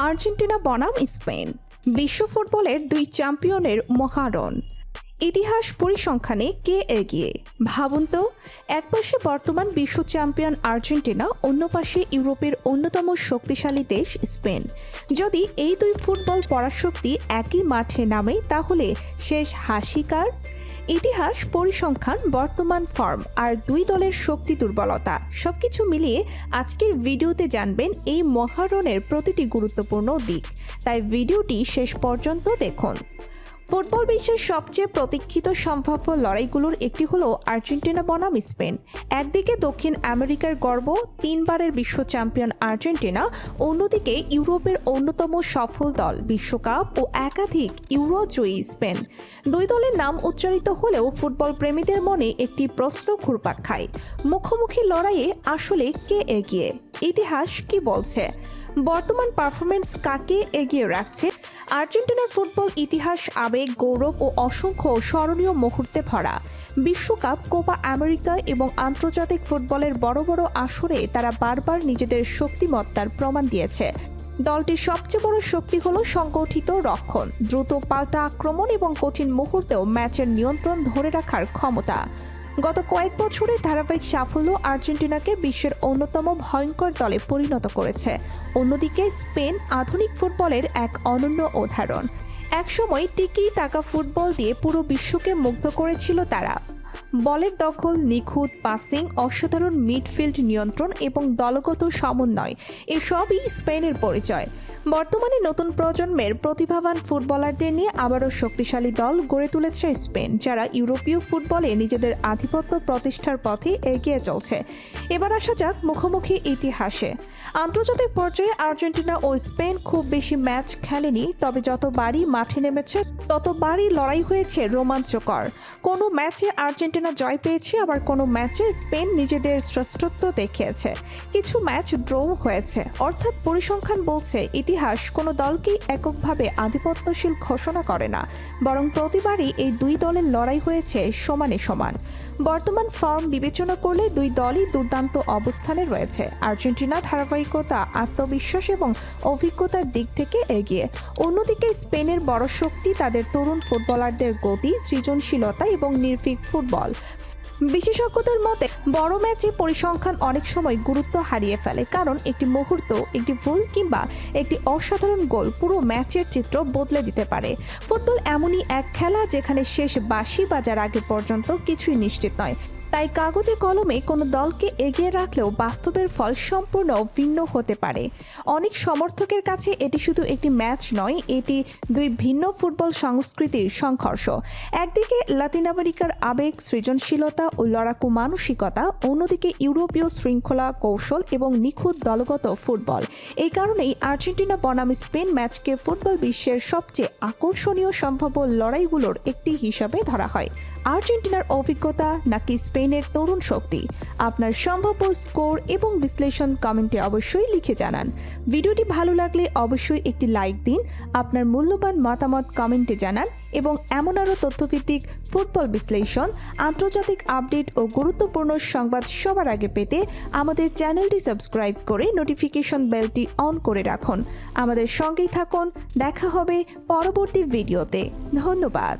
Argentina বনাম Spain, বিশ্ব ফুটবলের দুই চ্যাম্পিয়নের মহারণ। ইতিহাস পরিসংখ্যানে কে এগিয়ে? ভাবুন তো, একপাশে বর্তমান বিশ্ব চ্যাম্পিয়ন আর্জেন্টিনা, অন্য পাশে ইউরোপের অন্যতম শক্তিশালী দেশ স্পেন। যদি এই দুই ফুটবল পরাশক্তি একই মাঠে নামে তাহলে শেষ হাসি কার? ইতিহাস, পরিসংখ্যান, বর্তমান ফর্ম আর দুই দলের শক্তি দুর্বলতা সবকিছু মিলিয়ে আজকের ভিডিওতে জানবেন এই মহারণের প্রতিটি গুরুত্বপূর্ণ দিক। তাই ভিডিওটি শেষ পর্যন্ত দেখুন। ফুটবল বিশ্বের সবচেয়ে প্রতীক্ষিত সম্ভাব্য লড়াইগুলোর একটি হলো আর্জেন্টিনা বনাম স্পেন। একদিকে দক্ষিণ আমেরিকার গর্ব, তিনবারের বিশ্ব চ্যাম্পিয়ন আর্জেন্টিনা, অন্যদিকে ইউরোপের অন্যতম সফল দল, বিশ্বকাপ ও একাধিক ইউরো জয়ী স্পেন। দুই দলের নাম উচ্চারিত হলেও ফুটবল প্রেমীদের মনে একটি প্রশ্ন ঘুরপাক খায়, মুখোমুখি লড়াইয়ে আসলে কে এগিয়ে? ইতিহাস কি বলছে? বর্তমান পারফরমেন্স কাকে এগিয়ে রাখছে? আর্জেন্টিনার ফুটবল ইতিহাস আবেগ, গৌরব ও অসংখ্য স্মরণীয় মুহূর্তে ভরা। বিশ্বকাপ, কোপা আমেরিকা এবং আন্তর্জাতিক ফুটবলের বড় বড় আসরে তারা বারবার নিজেদের শক্তিমত্তার প্রমাণ দিয়েছে। দলটির সবচেয়ে বড় শক্তি হল সংগঠিত রক্ষণ, দ্রুত পাল্টা আক্রমণ এবং কঠিন মুহূর্তেও ম্যাচের নিয়ন্ত্রণ ধরে রাখার ক্ষমতা। গত কয়েক বছরের ধারাবাহিক সাফল্য আর্জেন্টিনাকে বিশ্বের অন্যতম ভয়ঙ্কর দলে পরিণত করেছে। অন্যদিকে স্পেন আধুনিক ফুটবলের এক অনন্য উদাহরণ। একসময় টিকি টাকা ফুটবল দিয়ে পুরো বিশ্বকে মুগ্ধ করেছিল তারা। বলের দখল, নিখুঁত পাসিং, অসাধারণ মিডফিল্ড নিয়ন্ত্রণ এবং দলগত সমন্বয় এসবই স্পেনের পরিচয়। বর্তমানে নতুন প্রজন্মের প্রতিভাবান ফুটবলারদের নিয়ে আবারও শক্তিশালী দল গড়ে তুলেছে স্পেন, যারা ইউরোপীয় ফুটবলে নিজেদের আধিপত্য প্রতিষ্ঠার পথে এগিয়ে চলছে। এবার আসা যাক মুখোমুখি ইতিহাসে। আন্তর্জাতিক পর্যায়ে আর্জেন্টিনা ও স্পেন খুব বেশি ম্যাচ খেলেনি, তবে যতবারই মাঠে নেমেছে ততবারই লড়াই হয়েছে রোমাঞ্চকর। কোনো ম্যাচে আর্জেন্টিনা জয় পেয়েছে, আবার কোনো ম্যাচে স্পেন নিজেদের শ্রেষ্ঠত্ব দেখিয়েছে। কিছু ম্যাচ ড্রও হয়েছে, অর্থাৎ পরিসংখ্যান বলছে ইতিহাস কোনো দলকেই এককভাবে আধিপত্যশীল ঘোষণা করে না, বরং প্রতিবারই এই দুই দলের লড়াই হয়েছে সমানে সমান। বর্তমান ফর্ম বিবেচনা করলে দুই দলই দুর্দান্ত অবস্থানে রয়েছে। আর্জেন্টিনা ধারাবাহিকতা, আত্মবিশ্বাস এবং অভিজ্ঞতার দিক থেকে এগিয়ে। অন্যদিকে স্পেনের বড় শক্তি তাদের তরুণ ফুটবলারদের গতি, সৃজনশীলতা এবং নির্ভীক ফুটবল। বিশেষজ্ঞদের মতে বড় ম্যাচে পরিসংখ্যান অনেক সময় গুরুত্ব হারিয়ে ফেলে, কারণ একটি মুহূর্ত, একটি ভুল কিংবা একটি অসাধারণ গোল পুরো ম্যাচের চিত্র বদলে দিতে পারে। ফুটবল এমনই এক খেলা যেখানে শেষ বাঁশি বাজার আগে পর্যন্ত কিছুই নিশ্চিত নয়। তাই কাগজে কলমে কোনো দলকে এগিয়ে রাখলেও বাস্তবের ফল সম্পূর্ণ ভিন্ন হতে পারে। অনেক সমর্থকের কাছে এটি শুধু একটি ম্যাচ নয়, এটি দুই ভিন্ন ফুটবল সংস্কৃতির সংঘর্ষ। একদিকে লাতিন আমেরিকার আবেগ, সৃজনশীলতা ও লড়াকু মানসিকতা, অন্যদিকে ইউরোপীয় শৃঙ্খলা, কৌশল এবং নিখুঁত দলগত ফুটবল। এই কারণেই আর্জেন্টিনা বনাম স্পেন ম্যাচকে ফুটবল বিশ্বের সবচেয়ে আকর্ষণীয় সম্ভাব্য লড়াইগুলোর একটি হিসাবে ধরা হয়। আর্জেন্টিনার অভিজ্ঞতা নাকি স্পেনের তরুণ শক্তি? আপনার সম্ভাব্য স্কোর এবং বিশ্লেষণ কমেন্টে অবশ্যই লিখে জানান। ভিডিওটি ভালো লাগলে অবশ্যই একটি লাইক দিন, আপনার মূল্যবান মতামত কমেন্টে জানান এবং এমন আরও তথ্যভিত্তিক ফুটবল বিশ্লেষণ, আন্তর্জাতিক আপডেট ও গুরুত্বপূর্ণ সংবাদ সবার আগে পেতে আমাদের চ্যানেলটি সাবস্ক্রাইব করে নোটিফিকেশন বেলটি অন করে রাখুন। আমাদের সঙ্গেই থাকুন, দেখা হবে পরবর্তী ভিডিওতে। ধন্যবাদ।